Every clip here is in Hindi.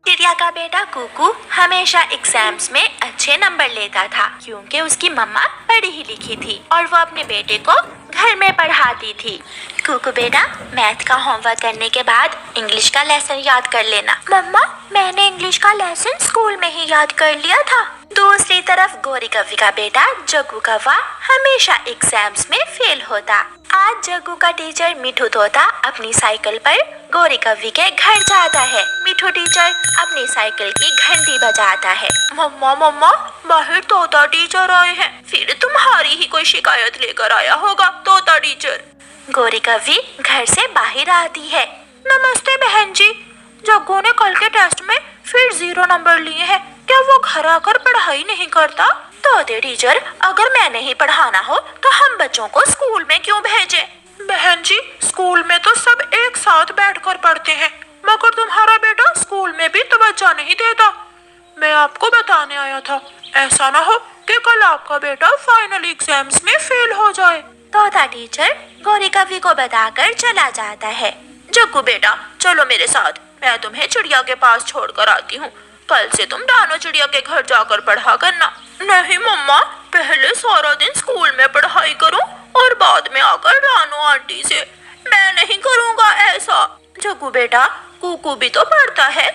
चिड़िया का बेटा कुकू हमेशा एग्जाम्स में अच्छे नंबर लेता था क्योंकि उसकी मम्मा पढ़ी ही लिखी थी और वो अपने बेटे को घर में पढ़ाती थी। कुकू बेटा, मैथ का होमवर्क करने के बाद इंग्लिश का लेसन याद कर लेना। मम्मा, मैंने इंग्लिश का लेसन स्कूल में ही याद कर लिया था। दूसरी तरफ गौरी कव्वी का बेटा जग्गू कौवा हमेशा एग्जाम्स में फेल होता। आज जग्गू का टीचर मिठू तोता अपनी साइकिल पर गौरी कव्वी के घर जाता है। मिठू टीचर अपनी साइकिल की घंटी बजाता है। मम्मा मम्मा, बाहर तोता टीचर आए हैं। फिर तुम्हारी ही कोई शिकायत लेकर आया होगा तोता टीचर। गौरी कव्वी घर से बाहर आती है। नमस्ते बहन जी, जग्गू ने कल के टेस्ट में फिर 0 नंबर लिए हैं। क्या वो घर आकर पढ़ाई नहीं करता? तोते टीचर, अगर मैंने ही पढ़ाना हो तो हम बच्चों को स्कूल में क्यों भेजें? बहन जी, स्कूल में तो सब एक साथ बैठकर पढ़ते हैं, मगर तुम्हारा बेटा स्कूल में भी तवज्जो नहीं देता। मैं आपको बताने आया था, ऐसा ना हो कि कल आपका बेटा फाइनल एग्जाम्स में फेल हो जाए। तोता टीचर गौरी कव्वी को बताकर चला जाता है। जग्गू बेटा, चलो मेरे साथ, मैं तुम्हें चिड़िया के पास छोड़कर आती हूँ। कल से तुम रानो चिड़िया के घर जाकर पढ़ा करना। नहीं मम्मा, पहले सारा दिन स्कूल में पढ़ाई करूँ और बाद में आकर रानो आंटी से। मैं नहीं करूँगा ऐसा। जग्गू बेटा, कुकू भी तो पढ़ता है।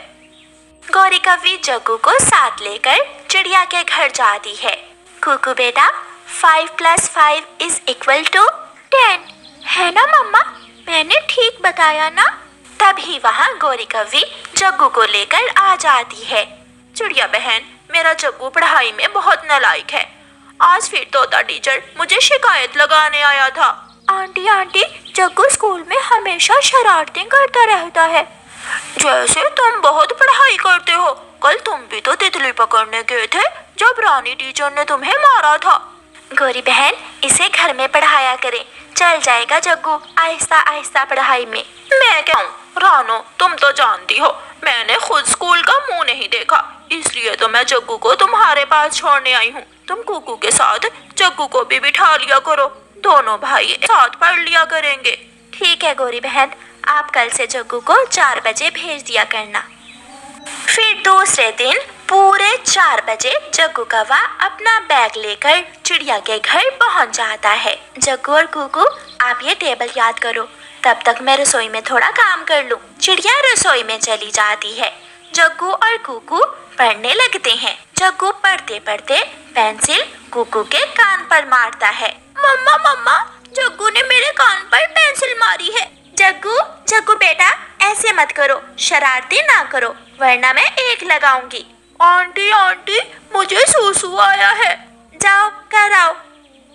गौरी कव्वी जग्गू को साथ लेकर चिड़िया के घर जाती है। कुकू बेटा, 5 + 5 = 10 है ना मम्मा? मैंने ठीक बताया ना? तभी वहाँ गौरी कव्वी जग्गू को लेकर आ जाती है। चिड़िया बहन, मेरा जग्गू पढ़ाई में बहुत नालायक है। आज फिर तोता टीचर मुझे शिकायत लगाने आया था। आंटी, जग्गू स्कूल में हमेशा शरारतें करता रहता है। जैसे तुम बहुत पढ़ाई करते हो। कल तुम भी तो तितली पकड़ने गए थे जब रानी टीचर ने तुम्हें मारा था। गौरी बहन, इसे घर में पढ़ाया करें, चल जाएगा जग्गू आहिस्ता आहिस्ता पढ़ाई में। मैं क्या हूँ रानो, तुम तो जानती हो मैंने खुद स्कूल का मुंह नहीं देखा, इसलिए तो मैं जग्गू को तुम्हारे पास छोड़ने आई हूँ। तुम कुकू के साथ जग्गू को भी बिठा लिया करो, दोनों भाई साथ पढ़ लिया करेंगे। ठीक है गौरी बहन, आप कल से जग्गू को 4 बजे भेज दिया करना। फिर दूसरे दिन पूरे 4 बजे जग्गू कौवा अपना बैग लेकर चिड़िया के घर पहुंच जाता है। जग्गू और कुकू, आप ये टेबल याद करो, तब तक मैं रसोई में थोड़ा काम कर लूं। चिड़िया रसोई में चली जाती है। जग्गू और कुकू पढ़ने लगते हैं। जग्गू पढ़ते पढ़ते पेंसिल कुकू के कान पर मारता है। मम्मा, जग्गू ने मेरे कान पर पेंसिल मारी है। जग्गू बेटा, ऐसे मत करो, शरारती ना करो, वरना मैं 1 लगाऊंगी। आंटी, मुझे सूसू आया है। जाओ कर आओ।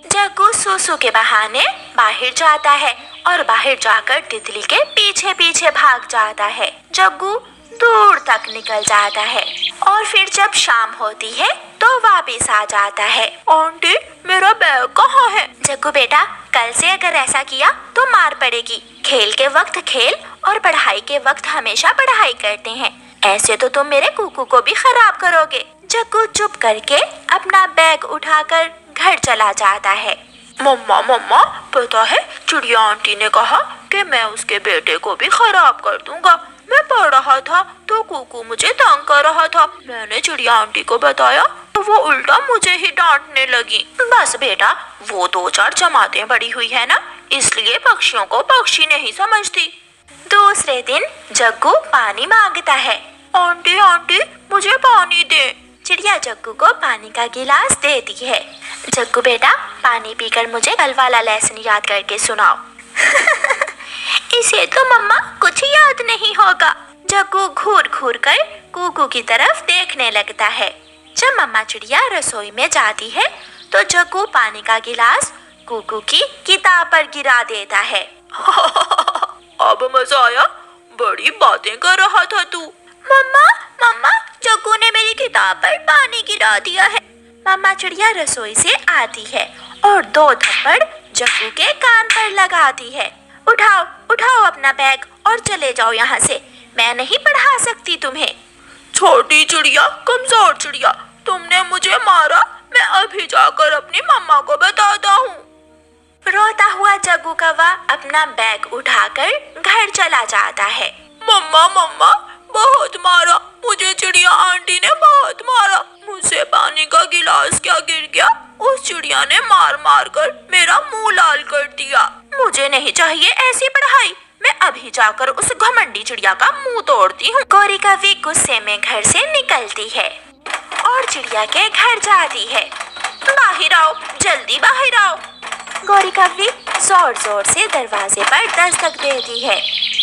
जग्गू सूसू के बहाने बाहर जाता है और बाहर जाकर तितली के पीछे पीछे भाग जाता है। जग्गू दूर तक निकल जाता है और फिर जब शाम होती है तो वापस आ जाता है। आंटी, मेरा बैग कहाँ है? जग्गू बेटा, कल से अगर ऐसा किया तो मार पड़ेगी। खेल के वक्त खेल और पढ़ाई के वक्त हमेशा पढ़ाई करते हैं, ऐसे तो तुम मेरे कुकू को भी खराब करोगे। जग्गू चुप करके अपना बैग उठाकर घर चला जाता है। मम्मा, पता है चिड़िया आंटी ने कहा कि मैं उसके बेटे को भी खराब कर दूंगा। मैं पढ़ रहा था तो कुकू मुझे तंग कर रहा था। मैंने चिड़िया आंटी को बताया तो वो उल्टा मुझे ही डांटने लगी। बस बेटा, वो 2-4 जमातें बड़ी हुई है ना, इसलिए पक्षियों को पक्षी नहीं समझती। दूसरे दिन जग्गू पानी मांगता है। आंटी, मुझे पानी दे। चिड़िया जग्गू को पानी का गिलास देती है। जग्गू बेटा, पानी पीकर मुझे कल वाला लेसन याद करके सुनाओ। इसे तो मम्मा कुछ याद नहीं होगा। जग्गू घूर कर कुकू की तरफ देखने लगता है। जब मम्मा चिड़िया रसोई में जाती है तो जग्गू पानी का गिलास कुकू की किताब पर गिरा देता है। अब मजा आया, बड़ी बातें कर रहा था तू। मम्मा, जग्गू ने मेरी किताब पर पानी गिरा दिया है। मम्मा चिड़िया रसोई से आती है और 2 थप्पड़ जग्गू के कान पर लगाती है। उठाओ अपना बैग और चले जाओ यहाँ से, मैं नहीं पढ़ा सकती तुम्हें। छोटी चिड़िया, कमजोर चिड़िया, तुमने मुझे मारा, मैं अभी जाकर अपनी मम्मा को बताता हूँ। रोता हुआ जग्गू कौवा अपना बैग उठाकर घर चला जाता है। मम्मा, बहुत मारा, मुझे चाहिए ऐसी पढ़ाई। मैं अभी जाकर उस घमंडी चिड़िया का मुंह तोड़ती हूँ। गौरी कव्वी गुस्से में घर से निकलती है और चिड़िया के घर जाती है। बाहर आओ, जल्दी बाहर आओ। गौरी कव्वी जोर जोर से दरवाजे पर दस्तक देती है।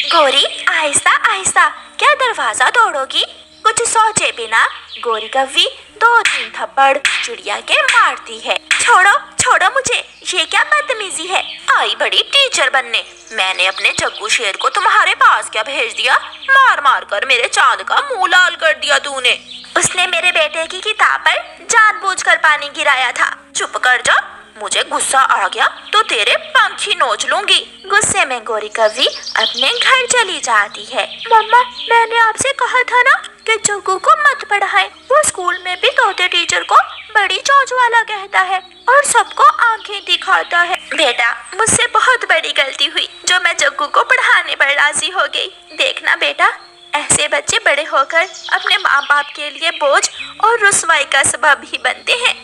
गौरी आहिस्ता आहिस्ता, क्या दरवाजा तोड़ोगी? कुछ सोचे बिना गौरी कव्वी 2-3 थप्पड़ चिड़िया के मारती है। छोड़ो छोड़ो मुझे, ये क्या बदतमीजी है? आई बड़ी टीचर बनने। मैंने अपने जग्गू शेर को तुम्हारे पास क्या भेज दिया? मार मार कर मेरे चांद का मुंह लाल कर दिया तूने। उसने मेरे बेटे की किताब पर जानबूझकर पानी गिराया था। चुप कर जा, मुझे गुस्सा आ गया तो तेरे पंख ही नोच लूंगी। गुस्से में गौरी कव्वी अपने घर चली जाती है। मम्मा, मैंने आपसे कहा था ना कि जग्गू को मत पढ़ाएं। वो स्कूल में भी तोते टीचर को बड़ी चोंच वाला कहता है और सबको आंखें दिखाता है। बेटा, मुझसे बहुत बड़ी गलती हुई जो मैं जग्गू को पढ़ाने पर राजी हो गई। देखना बेटा, ऐसे बच्चे बड़े होकर अपने माँ बाप के लिए बोझ और रुसवाई का सबब ही बनते हैं।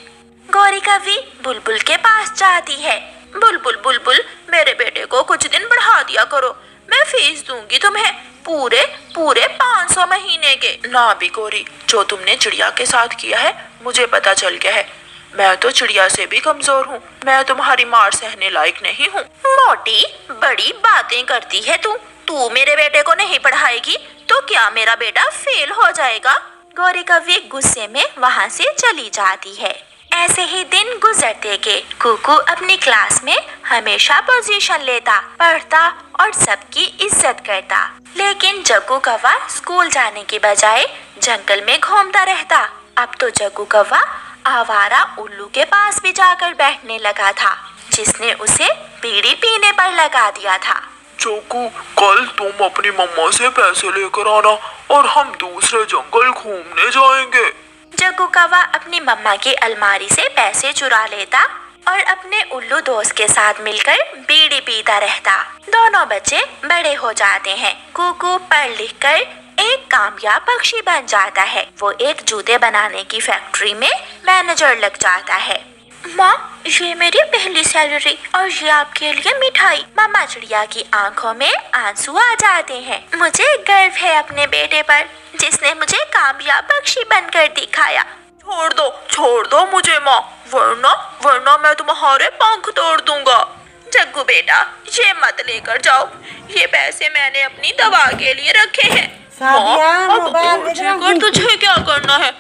गौरी कव्वी बुलबुल के पास जाती है। बुलबुल बुलबुल, मेरे बेटे को कुछ दिन पढ़ा दिया करो। मैं फीस दूंगी तुम्हें पूरे 500 महीने के। ना भी गौरी, जो तुमने चिड़िया के साथ किया है मुझे पता चल गया है। मैं तो चिड़िया से भी कमजोर हूँ। मैं तुम्हारी मार सहने लायक नहीं हूँ। मोटी बड़ी बातें करती है तू। तू मेरे बेटे को नहीं पढ़ाएगी तो क्या मेरा बेटा फेल हो जाएगा? गौरी कव्वी गुस्से में वहाँ से चली जाती है। ऐसे ही दिन गुजरते गए। कुकू अपनी क्लास में हमेशा पोजीशन लेता, पढ़ता और सबकी इज्जत करता। लेकिन जग्गू कौवा स्कूल जाने के बजाय जंगल में घूमता रहता। अब तो जग्गू कौवा आवारा उल्लू के पास भी जाकर बैठने लगा था, जिसने उसे बीड़ी पीने पर लगा दिया था। जग्गू, कल तुम अपनी मम्मा से पैसे लेकर आना और हम दूसरे जंगल घूमने जाएंगे। जग्गू कौवा अपनी मम्मा की अलमारी से पैसे चुरा लेता और अपने उल्लू दोस्त के साथ मिलकर बीड़ी पीता रहता। दोनों बच्चे बड़े हो जाते हैं। कुकू पढ़ लिख कर एक कामयाब पक्षी बन जाता है। वो एक जूते बनाने की फैक्ट्री में मैनेजर लग जाता है। माँ, ये मेरी पहली सैलरी और ये आपके लिए मिठाई। मामा चिड़िया की आंखों में आंसू आ जाते हैं। मुझे गर्व है अपने बेटे पर, जिसने मुझे कामयाब पक्षी बनकर दिखाया। छोड़ दो मुझे माँ, वरना मैं तुम्हारे पंख तोड़ दूंगा। जग्गू बेटा, ये मत लेकर जाओ। ये पैसे मैंने अपनी दवा के लिए रखे हैं। अब तुझे क्या करना है?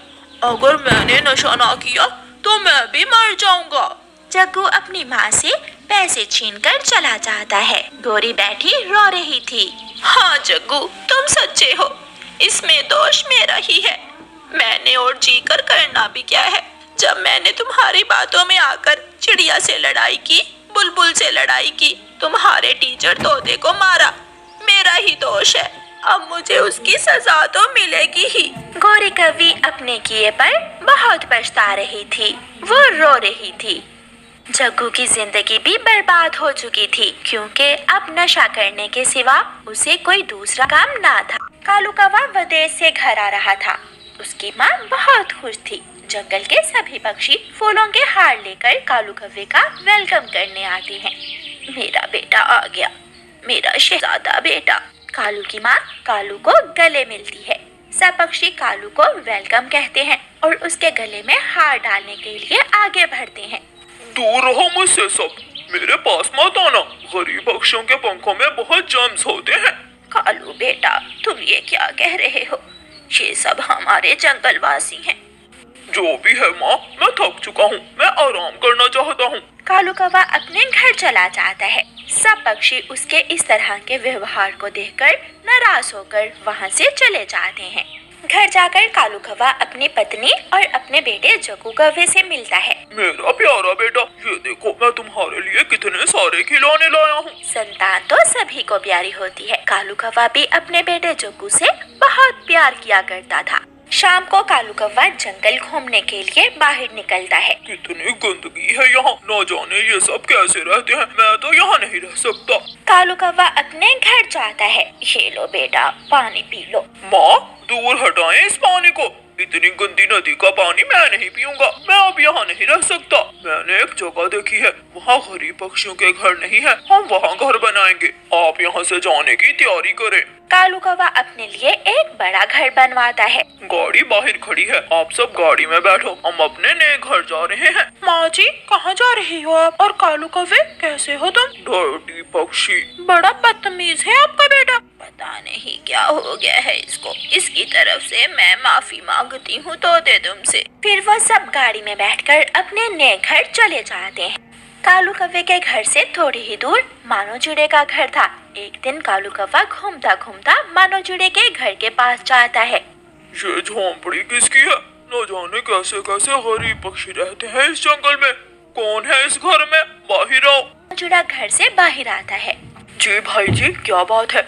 अगर मैंने नशा ना किया तो मैं भी मर जाऊंगा। जग्गू अपनी माँ से पैसे छीनकर चला जाता है। गौरी बैठी रो रही थी। हाँ जग्गू, तुम सच्चे हो। इसमें दोष मेरा ही है। मैंने और जी कर करना भी क्या है। जब मैंने तुम्हारी बातों में आकर चिड़िया से लड़ाई की, बुलबुल से लड़ाई की, तुम्हारे टीचर तोते को मारा, मेरा ही दोष है। अब मुझे उसकी सजा तो मिलेगी ही। गौरी कव्वी अपने किए पर बहुत पछता रही थी। वो रो रही थी। जग्गू की जिंदगी भी बर्बाद हो चुकी थी, क्योंकि अब नशा करने के सिवा उसे कोई दूसरा काम ना था। कालू कौवा विदेश से घर आ रहा था। उसकी माँ बहुत खुश थी। जंगल के सभी पक्षी फूलों के हार लेकर कालू कौवे का वेलकम करने आते हैं। मेरा बेटा आ गया, मेरा शहजादा बेटा। कालू की माँ कालू को गले मिलती है। सब पक्षी कालू को वेलकम कहते हैं और उसके गले में हार डालने के लिए आगे बढ़ते हैं। दूर रहो मुझसे सब, मेरे पास मत आना। गरीब पक्षियों के पंखों में बहुत जर्म्स होते हैं। कालू बेटा, तुम ये क्या कह रहे हो? ये सब हमारे जंगलवासी हैं। जो भी है माँ, मैं थक चुका हूँ। मैं आराम करना चाहता हूँ। कालू कौवा अपने घर चला जाता है। सब पक्षी उसके इस तरह के व्यवहार को देखकर नाराज होकर वहाँ से चले जाते हैं। घर जाकर कालू कौवा अपनी पत्नी और अपने बेटे जग्गू कौवे से मिलता है। मेरा प्यारा बेटा, ये देखो मैं तुम्हारे लिए कितने सारे खिलौने लाया हूँ। संतान तो सभी को प्यारी होती है। कालू कौवा भी अपने बेटे जग्गू से बहुत प्यार किया करता था। शाम को कालू कौवा जंगल घूमने के लिए बाहर निकलता है। कितनी गंदगी है यहाँ, न जाने ये सब कैसे रहते हैं। मैं तो यहाँ नहीं रह सकता। कालू कौवा अपने घर जाता है। ये लो बेटा, पानी पी लो। माँ, दूर हटाएं इस पानी पानी को। इतनी गंदी नदी का पानी मैं नहीं पीऊंगा। मैं अब यहाँ नहीं रह सकता। मैंने एक जगह देखी है, वहाँ गरीब पक्षियों के घर नहीं है, हम वहाँ घर बनाएंगे। आप यहाँ से जाने की तैयारी करें। कालू कौवा अपने लिए एक बड़ा घर बनवाता है। गाड़ी बाहर खड़ी है, आप सब गाड़ी में बैठो, हम अपने नए घर जा रहे हैं। माँ जी कहाँ जा रही हो आप? और कालू कौवे कैसे हो तुम? डर्टी पक्षी। बड़ा बदतमीज है आपका बेटा। पता नहीं क्या हो गया है इसको। इसकी तरफ से मैं माफी मांगती हूँ तोते तुमसे। फिर वो सब गाड़ी में बैठकर अपने नए घर चले जाते हैं। कालू कौवे के घर से थोड़ी ही दूर मानो चिड़े का घर था। एक दिन कालू कौवा घूमता घूमता मानो चिड़े के घर के पास जाता है। ये झोंपड़ी किसकी है? न जाने कैसे कैसे गरीब पक्षी रहते हैं इस जंगल में। कौन है इस घर में? बाहर आओ। चिड़ा घर से बाहर आता है। जी भाई जी, क्या बात है?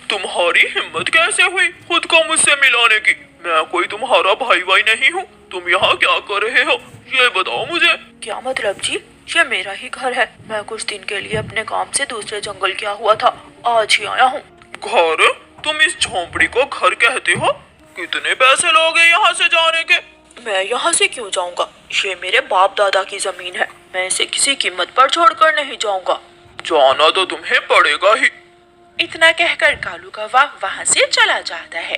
तुम्हारी हिम्मत कैसे हुई खुद को मुझसे मिलाने की? मैं कोई तुम्हारा भाई नहीं हूँ। तुम यहाँ क्या कर रहे हो, ये बताओ मुझे। क्या मतलब जी? ये मेरा ही घर है। मैं कुछ दिन के लिए अपने काम से दूसरे जंगल गया हुआ था, आज ही आया हूँ। घर? तुम इस झोंपड़ी को घर कहते हो? कितने पैसे लोगे यहाँ से जाने के? मैं यहाँ से क्यों जाऊँगा? ये मेरे बाप दादा की जमीन है। मैं इसे किसी कीमत पर छोड़कर नहीं जाऊँगा। जाना तो तुम्हें पड़ेगा ही। इतना कहकर कालू कौवा वहाँ से चला जाता है।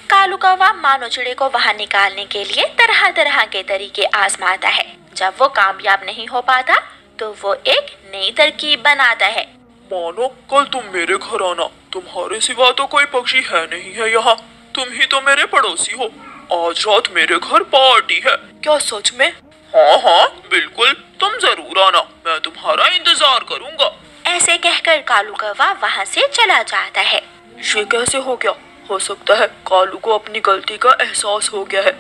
कालू कौवा मानो चिड़े को वहाँ निकालने के लिए तरह तरह के तरीके आजमाता है। जब वो कामयाब नहीं हो पाता तो वो एक नई तरकीब बनाता है। मानो कल तुम मेरे घर आना, तुम्हारे सिवा तो कोई पक्षी है नहीं है यहाँ। तुम ही तो मेरे पड़ोसी हो। आज रात मेरे घर पार्टी है। क्या सच में? हाँ हाँ बिल्कुल, तुम जरूर आना, मैं तुम्हारा इंतजार करूँगा। ऐसे कहकर कालू कौवा वहाँ से चला जाता है। ये कैसे हो गया? हो सकता है कालू को अपनी गलती का एहसास हो गया है।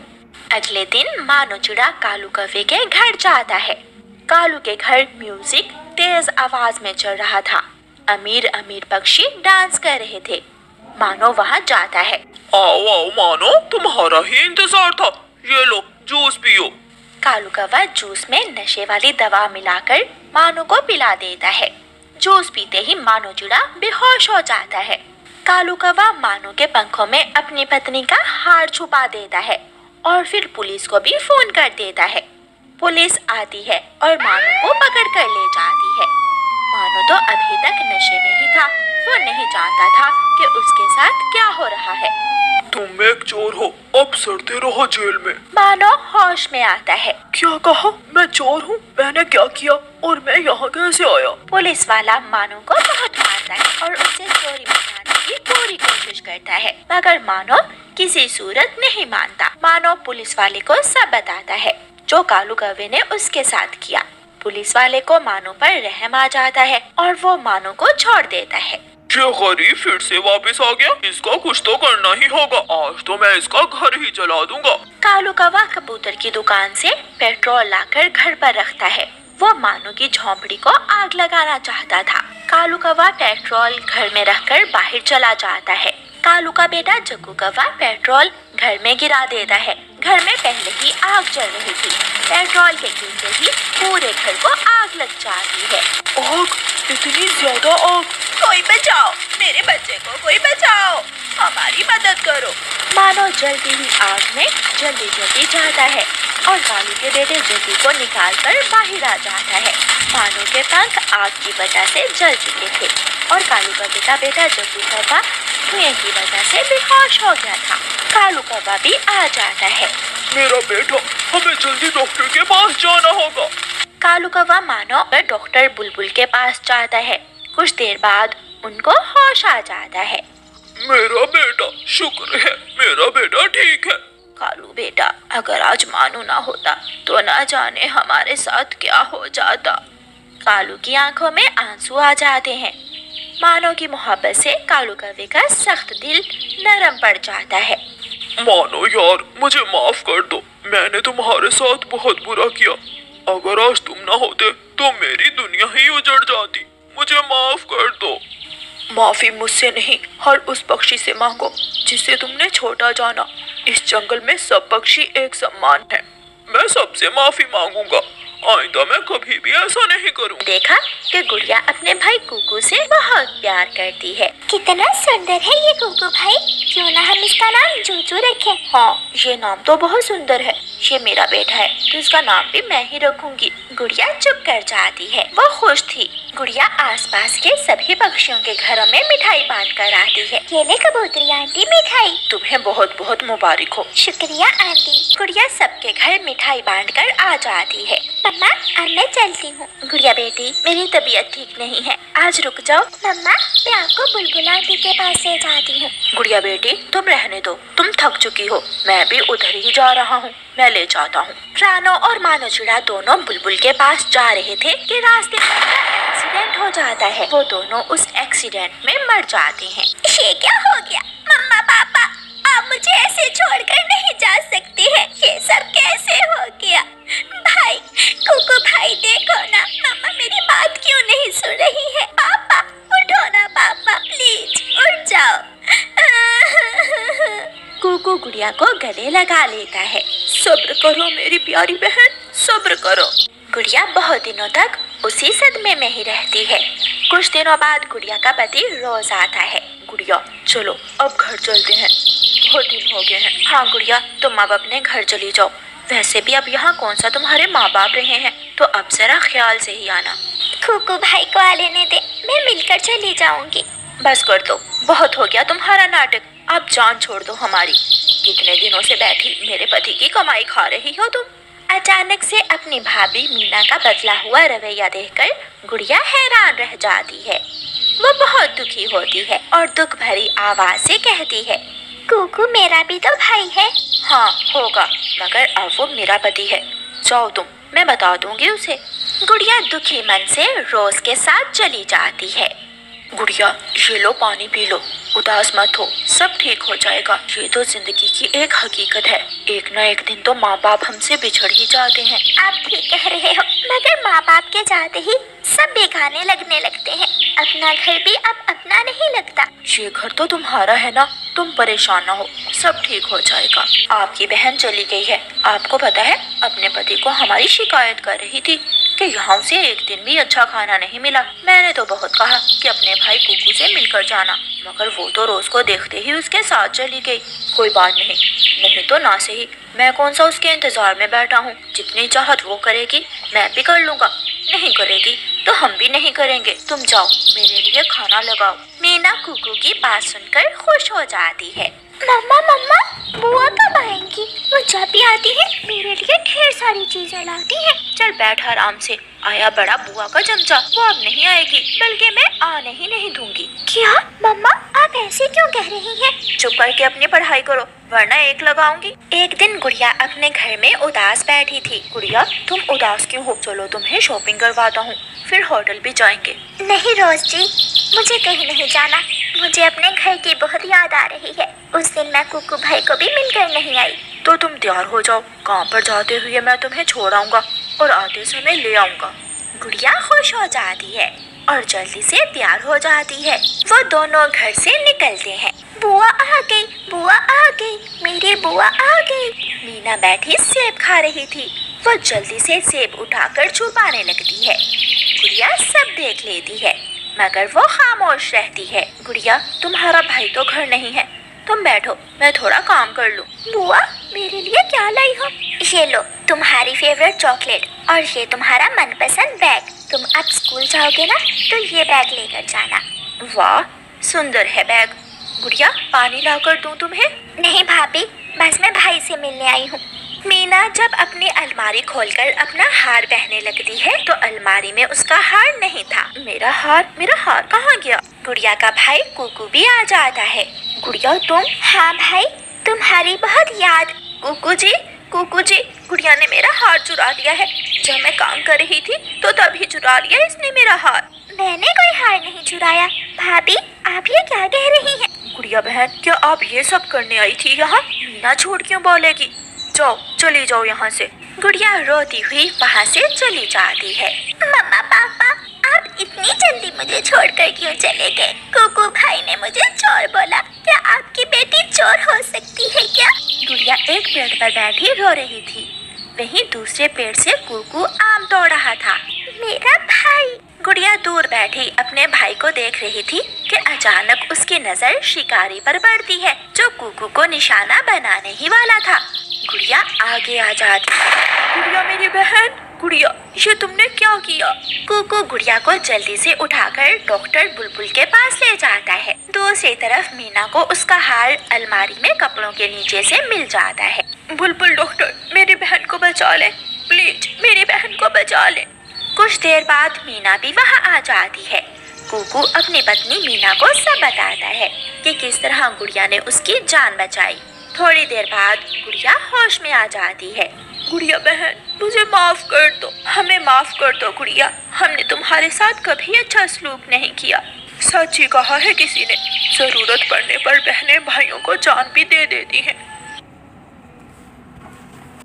अगले दिन मानो चिड़ा कालू कौवे के घर जाता है। कालू के घर म्यूजिक तेज आवाज में चल रहा था। अमीर अमीर पक्षी डांस कर रहे थे। मानो वहाँ जाता है। आओ आओ मानो, तुम्हारा ही इंतजार था। ये लो जूस पियो। कालू कौवा जूस में नशे वाली दवा मिलाकर मानो को पिला देता है। जूस पीते ही मानो चिड़ा बेहोश हो जाता है। कालू कौवा मानो के पंखों में अपनी पत्नी का हार छुपा देता है और फिर पुलिस को भी फोन कर देता है। पुलिस आती है और मानो को पकड़ कर ले जाती है। मानो तो अभी तक नशे में ही था। वो नहीं जानता था कि उसके साथ क्या हो रहा है। तुम एक चोर हो, अब सड़ते रहो जेल में। मानो होश में आता है। क्या कहा? मैं चोर हूँ? मैंने क्या किया और मैं यहाँ कैसे आया? पुलिस वाला मानो को बहुत मारता है और उससे चोरी मिटाने की पूरी कोशिश करता है, मगर मानो किसी सूरत नहीं मानता। मानो पुलिस वाले को सब बताता है जो कालू कौवे ने उसके साथ किया। पुलिस वाले को मानो पर रहम आ जाता है और वो मानो को छोड़ देता है। ये गरीब फिर से वापस आ गया, इसका कुछ तो करना ही होगा। आज तो मैं इसका घर ही जला दूंगा। कालू कौवा कबूतर की दुकान से पेट्रोल लाकर घर पर रखता है। वो मानो की झोंपड़ी को आग लगाना चाहता था। कालू कौवा पेट्रोल घर में रखकर बाहर चला जाता है। कालू का बेटा जग्गू कौवा पेट्रोल घर में गिरा देता है। घर में पहले ही आग चल रही थी। पेट्रोल के गिरते ही पूरे घर को आग लग जाती है। आग? इतनी ज्यादा आग? कोई बचाओ, मेरे बच्चे को कोई बचाओ, हमारी मदद करो। मानो जल्दी ही आग में जल्दी जल्दी जाता है और कालू के बेटे जग्गू को निकालकर बाहर आ जाता है। मानो के पंख आग की वजह से जल चुके थे और कालू का बेटा जग्गू कौवा धुएं की वजह से बेहोश हो गया था। कालू कौवा भी आ जाता है। मेरा बेटा, हमें जल्दी डॉक्टर के पास जाना होगा। कालू कौवा मानो और डॉक्टर बुलबुल के पास जाता है। कुछ देर बाद उनको होश आ जाता है। मेरा बेटा, शुक्र है मेरा बेटा ठीक है। कालू बेटा, अगर आज मानो ना होता तो ना जाने हमारे साथ क्या हो जाता। कालू की आंखों में आंसू आ जाते हैं। मानो की मोहब्बत से कालू कौवे का सख्त दिल नरम पड़ जाता है। मानो यार, मुझे माफ कर दो, मैंने तुम्हारे साथ बहुत बुरा किया। अगर आज तुम ना होते तो मेरी दुनिया ही उजड़ जाती। मुझे माफ कर दो। माफी मुझसे नहीं, हर उस पक्षी से मांगो जिसे तुमने छोटा जाना। इस जंगल में सब पक्षी एक समान है। मैं सबसे माफी मांगूंगा। आइंदा मैं कभी भी ऐसा नहीं करूँगा। देखा कि गुड़िया अपने भाई कुकू से बहुत प्यार करती है। कितना सुंदर है ये कुकू भाई, क्यों ना हम इसका नाम जूजू रखें। हाँ, ये नाम तो बहुत सुंदर है। ये मेरा बेटा है तो इसका नाम भी मैं ही रखूंगी। गुड़िया चुप कर जाती है। वो खुश थी। गुड़िया आसपास के सभी पक्षियों के घरों में मिठाई बांट कर आती है। ये ले कबूतरी आंटी मिठाई। तुम्हें बहुत बहुत मुबारक हो। शुक्रिया आंटी। गुड़िया सबके घर मिठाई बांट कर आ जाती है। मम्मा अब मैं चलती हूँ। गुड़िया बेटी, मेरी तबीयत ठीक नहीं है, आज रुक जाओ। मम्मा मैं आपको बुलबुल आंटी के पास ले जाती हूँ। गुड़िया बेटी, तुम रहने दो, तुम थक चुकी हो। मैं भी उधर ही जा रहा हूँ, मैं ले जाता हूँ। रानो और मानो चिड़ा दोनों बुलबुल के पास जा रहे थे कि रास्ते में एक्सीडेंट हो जाता है। वो दोनों उस एक्सीडेंट में मर जाते हैं। ये क्या हो गया? मम्मा पापा आप मुझे ऐसे छोड़कर नहीं जा सकते हैं। ये सब कैसे हो गया? भाई कुकू भाई देखो ना, मम्मा मेरी बात क्यों नहीं सुन रही है। पापा उठो ना पापा, प्लीज उठ जाओ। कुकू गुड़िया को गले लगा लेता है। सब्र करो मेरी प्यारी बहन, सब्र करो। गुड़िया बहुत दिनों तक उसी सदमे में ही रहती है। कुछ दिनों बाद गुड़िया का पति रोज आता है। गुड़िया चलो अब घर चलते हैं, बहुत दिन हो गए हैं। हाँ गुड़िया, तुम अब अपने घर चली जाओ। वैसे भी अब यहाँ कौन सा तुम्हारे माँ बाप रहे हैं, तो अब जरा ख्याल से ही आना। कुकू भाई को आ लेने दे, मैं मिलकर चली जाऊंगी। बस कर दो, बहुत हो गया तुम्हारा नाटक। अब जान छोड़ दो हमारी। कितने दिनों से बैठी मेरे पति की कमाई खा रही हो तुम। अचानक से अपनी भाभी मीना का बदला हुआ रवैया देखकर गुड़िया हैरान रह जाती है। वो बहुत दुखी होती है और दुख भरी आवाज से कहती है, कुकू मेरा भी तो भाई है। हाँ होगा, मगर अब वो मेरा पति है। जाओ तुम, मैं बता दूंगी उसे। गुड़िया दुखी मन से रोज के साथ चली जाती है। गुड़िया ये लो पानी पी लो, उदास मत हो, सब ठीक हो जाएगा। ये तो जिंदगी की एक हकीकत है, एक न एक दिन तो माँ बाप हमसे बिछड़ ही जाते हैं। आप ठीक कह रहे हो, मगर माँ बाप के जाते ही सब बेगाने लगने लगते हैं। अपना घर भी अब अपना नहीं लगता। ये घर तो तुम्हारा है ना, तुम परेशान ना हो, सब ठीक हो जाएगा। आपकी बहन चली गई है, आपको पता है, अपने पति को हमारी शिकायत कर रही थी कि यहाँ उसे एक दिन भी अच्छा खाना नहीं मिला। मैंने तो बहुत कहा कि अपने भाई कुकू से मिलकर जाना, मगर वो तो रोज को देखते ही उसके साथ चली गई। कोई बात नहीं, नहीं तो ना सही, मैं कौन सा उसके इंतजार में बैठा हूँ। जितनी चाहत वो करेगी मैं भी कर लूँगा, नहीं करेगी तो हम भी नहीं करेंगे। तुम जाओ, मेरे लिए खाना लगाओ। मीना कुकू की बात सुनकर खुश हो जाती है। मम्मा मम्मा बुआ कब आएंगी? वो जब भी आती है मेरे लिए ढेर सारी चीजें लाती है। चल बैठ आराम से, आया बड़ा बुआ का चमचा, वो अब नहीं आएगी, बल्कि मैं आने ही नहीं दूंगी। क्या मम्मा आप ऐसे क्यों कह रही हैं? चुप करके अपनी पढ़ाई करो, वरना एक लगाऊंगी। एक दिन गुड़िया अपने घर में उदास बैठी थी। गुड़िया तुम उदास क्यों हो? चलो तुम्हें शॉपिंग करवाता हूँ, फिर होटल भी जाएंगे। नहीं रोज जी, मुझे कहीं नहीं जाना। मुझे अपने घर की बहुत याद आ रही है। उस दिन मैं कुकू भाई को भी मिलकर नहीं आई। तो तुम तैयार हो जाओ, काम पर जाते हुए मैं तुम्हें छोड़ आऊंगा और आते समय ले आऊंगा। गुड़िया खुश हो जाती है और जल्दी से तैयार हो जाती है। वो दोनों घर से निकलते हैं। बुआ आ गई, बुआ आ गई, मेरी बुआ आ गई। मीना बैठी सेब खा रही थी। वो जल्दी से सेब उठाकर छुपाने लगती है। गुड़िया सब देख लेती है, मगर वो खामोश रहती है। गुड़िया तुम्हारा भाई तो घर नहीं है, तुम बैठो, मैं थोड़ा काम कर लूँ। बुआ मेरे लिए क्या लाई हो? ये लो तुम्हारी फेवरेट चॉकलेट और ये तुम्हारा मनपसंद बैग। तुम अब स्कूल जाओगे ना, तो ये बैग लेकर जाना। वाह सुंदर है बैग। गुड़िया पानी लाकर दूं तुम्हें? नहीं भाभी, बस मैं भाई से मिलने आई हूँ। मीना जब अपनी अलमारी खोलकर अपना हार पहनने लगती है तो अलमारी में उसका हार नहीं था। मेरा हार कहाँ गया? गुड़िया का भाई कुकू भी आ जाता है। गुड़िया तुम? हाँ भाई, तुम्हारी बहुत याद। कुकू जी, गुड़िया ने मेरा हार चुरा लिया है। जब मैं काम कर रही थी तो तभी चुरा लिया इसने मेरा हार। मैंने कोई हार नहीं चुराया। भाभी आप ये क्या कह रही हैं? गुड़िया बहन, क्या आप ये सब करने आई थी यहाँ? मीना झूठ क्यों बोलेगी? जाओ, चली जाओ यहाँ से। गुड़िया रोती हुई वहाँ से चली जाती है। मम्मा पापा आप इतनी जल्दी मुझे छोड़कर क्यों चले गए? कुकू भाई ने मुझे चोर बोला। क्या आपकी बेटी चोर हो सकती है क्या? गुड़िया एक पेड़ पर बैठी रो रही थी। वहीं दूसरे पेड़ से कुकू आम तोड़ रहा था। मेरा भाई। गुड़िया दूर बैठी अपने भाई को देख रही थी कि अचानक उसकी नजर शिकारी पर पड़ती है जो कुकू को निशाना बनाने ही वाला था। गुड़िया आगे आ जाती है। गुड़िया मेरी बहन, गुड़िया ये तुमने क्या किया? कुकू गुड़िया को जल्दी से उठाकर डॉक्टर बुलबुल के पास ले जाता है। दूसरी तरफ मीना को उसका हार अलमारी में कपड़ों के नीचे से मिल जाता है। बुलबुल डॉक्टर मेरी बहन को बचा ले, प्लीज मेरी बहन को बचा ले। कुछ देर बाद मीना भी वहाँ आ जाती है। कुकू अपनी पत्नी मीना को सब बताता है कि किस तरह गुड़िया ने उसकी जान बचाई। थोड़ी देर बाद गुड़िया होश में आ जाती है। गुड़िया बहन मुझे माफ कर दो, हमें माफ कर दो गुड़िया, हमने तुम्हारे साथ कभी अच्छा सलूक नहीं किया। सच ही कहा है किसी ने, जरूरत पड़ने पर बहनें भाइयों को जान भी दे देती हैं।